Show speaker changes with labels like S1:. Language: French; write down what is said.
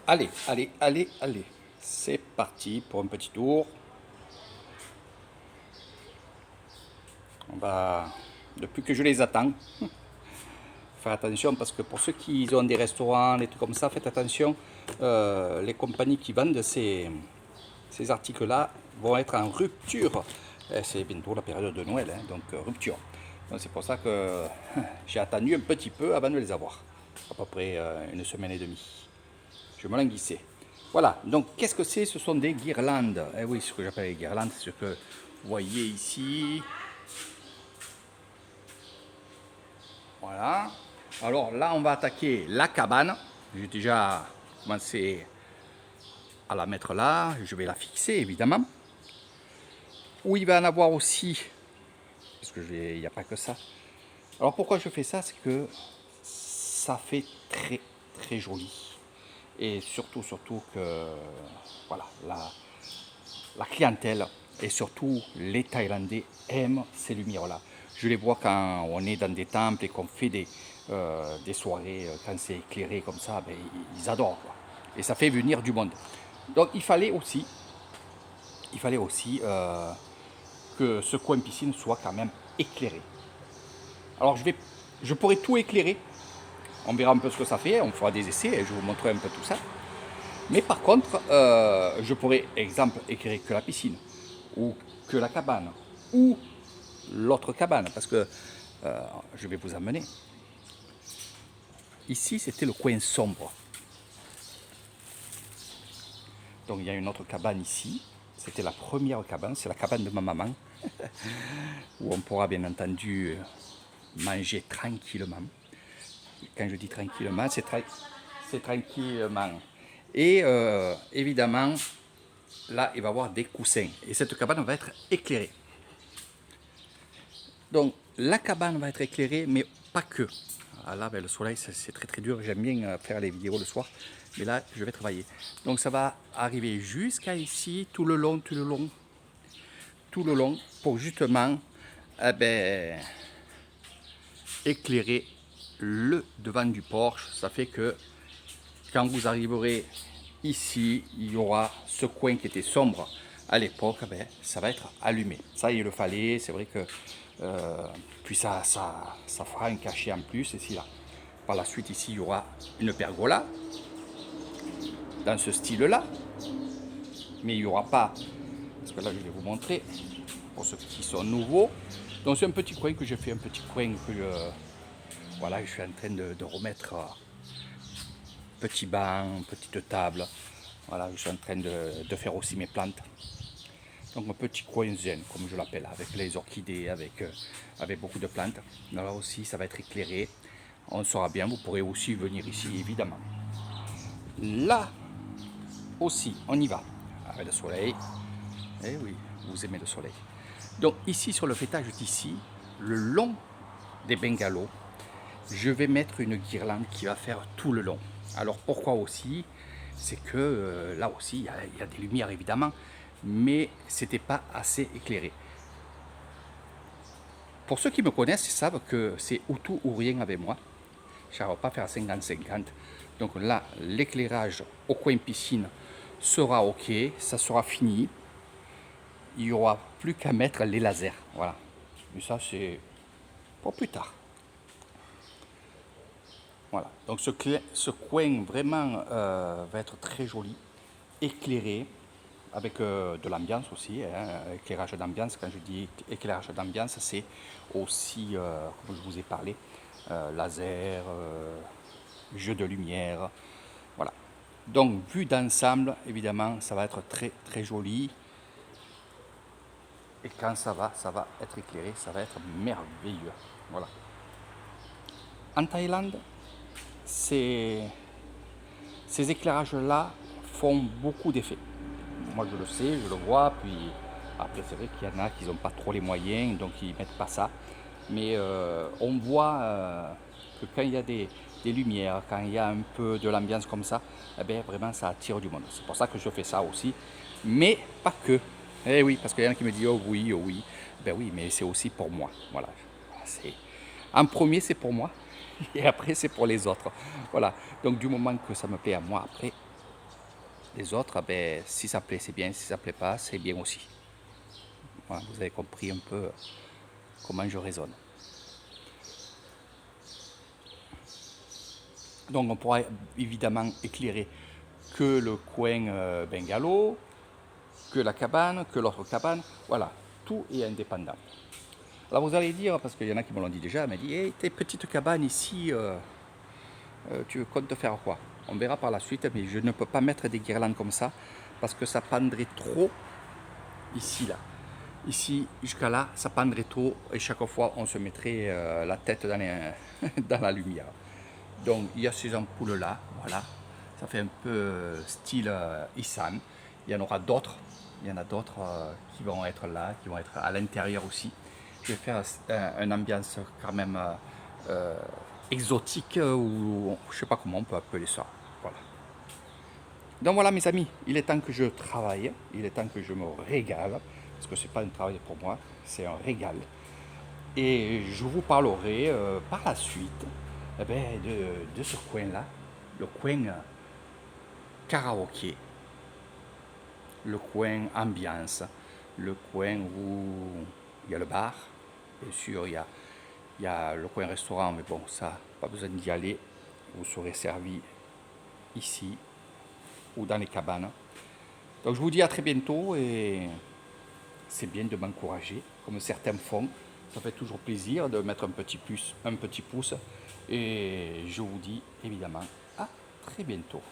S1: Allez, allez, allez, allez. C'est parti pour un petit tour. On va, depuis que je les attends, faire attention parce que pour ceux qui ont des restaurants, des trucs comme ça, faites attention. Les compagnies qui vendent ces articles-là vont être en rupture. C'est bientôt la période de Noël, hein, donc rupture. Donc c'est pour ça que j'ai attendu un petit peu avant de les avoir. À peu près une semaine et demie. Je me languissais. Voilà, donc qu'est-ce que c'est? Ce sont des guirlandes. Eh oui, ce que j'appelle les guirlandes, c'est ce que vous voyez ici. Voilà. Alors là, on va attaquer la cabane. J'ai déjà commencé à la mettre là. Je vais la fixer, évidemment. Où il va en avoir aussi, parce qu'il n'y a pas que ça. Alors pourquoi je fais ça? C'est que ça fait très très joli. Et surtout que voilà, la clientèle et surtout les Thaïlandais aiment ces lumières-là. Je les vois quand on est dans des temples et qu'on fait des soirées, quand c'est éclairé comme ça, ben, ils adorent, quoi. Et ça fait venir du monde. Donc il fallait aussi que ce coin piscine soit quand même éclairé. Alors je pourrais tout éclairer. On verra un peu ce que ça fait, on fera des essais et je vous montrerai un peu tout ça. Mais par contre, je pourrais, exemple, éclairer que la piscine, ou que la cabane, ou l'autre cabane, parce que je vais vous amener. Ici, c'était le coin sombre. Donc il y a une autre cabane ici. C'était la première cabane, c'est la cabane de ma maman, où on pourra bien entendu manger tranquillement. Quand je dis tranquillement, c'est tranquillement. Et évidemment, là, il va y avoir des coussins. Et cette cabane va être éclairée. Donc, la cabane va être éclairée, mais pas que. Ah, là, ben, le soleil, c'est très très dur. J'aime bien faire les vidéos le soir. Mais là, je vais travailler. Donc, ça va arriver jusqu'à ici, tout le long, pour justement éclairer le devant du porche. Ça fait que quand vous arriverez ici, il y aura ce coin qui était sombre à l'époque, ça va être allumé. Ça, il le fallait, c'est vrai que puis ça fera un cachet en plus ici là. Par la suite ici, il y aura une pergola dans ce style-là, mais il n'y aura pas, parce que là je vais vous montrer pour ceux qui sont nouveaux. Donc c'est un petit coin que j'ai fait, un petit coin que voilà, je suis en train de remettre petit banc, petite table. Voilà, je suis en train de faire aussi mes plantes. Donc un petit coin zen, comme je l'appelle, avec les orchidées, avec beaucoup de plantes. Là aussi, ça va être éclairé. On sera bien, vous pourrez aussi venir ici, évidemment. Là aussi, on y va. Avec le soleil. Eh oui, vous aimez le soleil. Donc ici, sur le fêtage d'ici, le long des bungalows, je vais mettre une guirlande qui va faire tout le long. Alors pourquoi aussi? C'est que là aussi, il y a des lumières évidemment, mais c'était pas assez éclairé. Pour ceux qui me connaissent, ils savent que c'est ou tout ou rien avec moi. Je ne vais pas faire 50-50. Donc là, l'éclairage au coin piscine sera OK, ça sera fini. Il n'y aura plus qu'à mettre les lasers. Voilà. Mais ça, c'est pour plus tard. Voilà. Donc ce coin vraiment va être très joli, éclairé, avec de l'ambiance aussi, hein, éclairage d'ambiance. Quand je dis éclairage d'ambiance, c'est aussi, comme je vous ai parlé, laser, jeu de lumière, voilà. Donc vu d'ensemble, évidemment, ça va être très très joli. Et quand ça va être éclairé, ça va être merveilleux. Voilà. En Thaïlande, ces éclairages-là font beaucoup d'effets. Moi je le sais, je le vois, puis après c'est vrai qu'il y en a qui n'ont pas trop les moyens, donc ils ne mettent pas ça. Mais on voit que quand il y a des lumières, quand il y a un peu de l'ambiance comme ça, eh bien, vraiment ça attire du monde. C'est pour ça que je fais ça aussi, mais pas que. Eh oui, parce qu'il y en a qui me disent oh oui, oh oui. Ben oui, mais c'est aussi pour moi. Voilà. En premier c'est pour moi, et après c'est pour les autres. Voilà. Donc du moment que ça me plaît à moi, après Les autres, ben, si ça plaît, c'est bien. Si ça plaît pas, c'est bien aussi. Voilà, vous avez compris un peu comment je raisonne. Donc on pourra évidemment éclairer que le coin bungalow, que la cabane, que l'autre cabane. Voilà, tout est indépendant. Alors vous allez dire, parce qu'il y en a qui me l'ont dit déjà, m'a dit, hey, tes petites cabanes ici, tu comptes faire quoi? On verra par la suite, mais je ne peux pas mettre des guirlandes comme ça, parce que ça pendrait trop ici, là. Ici, jusqu'à là, ça pendrait trop, et chaque fois, on se mettrait la tête dans la lumière. Donc, il y a ces ampoules-là, voilà. Ça fait un peu style Issan. Il y en aura d'autres. Il y en a d'autres qui vont être là, qui vont être à l'intérieur aussi. Je vais faire une ambiance quand même exotique, ou je sais pas comment on peut appeler ça. Voilà. Donc voilà mes amis, il est temps que je travaille, il est temps que je me régale, parce que c'est pas un travail pour moi, c'est un régal. Et je vous parlerai par la suite eh ben, de ce coin-là, le coin karaoké, le coin ambiance, le coin où il y a le bar, bien sûr, il y a le coin restaurant, mais bon, ça, pas besoin d'y aller, vous serez servi ici ou dans les cabanes. Donc je vous dis à très bientôt et c'est bien de m'encourager, comme certains font. Ça fait toujours plaisir de mettre un petit pouce. Et je vous dis évidemment à très bientôt.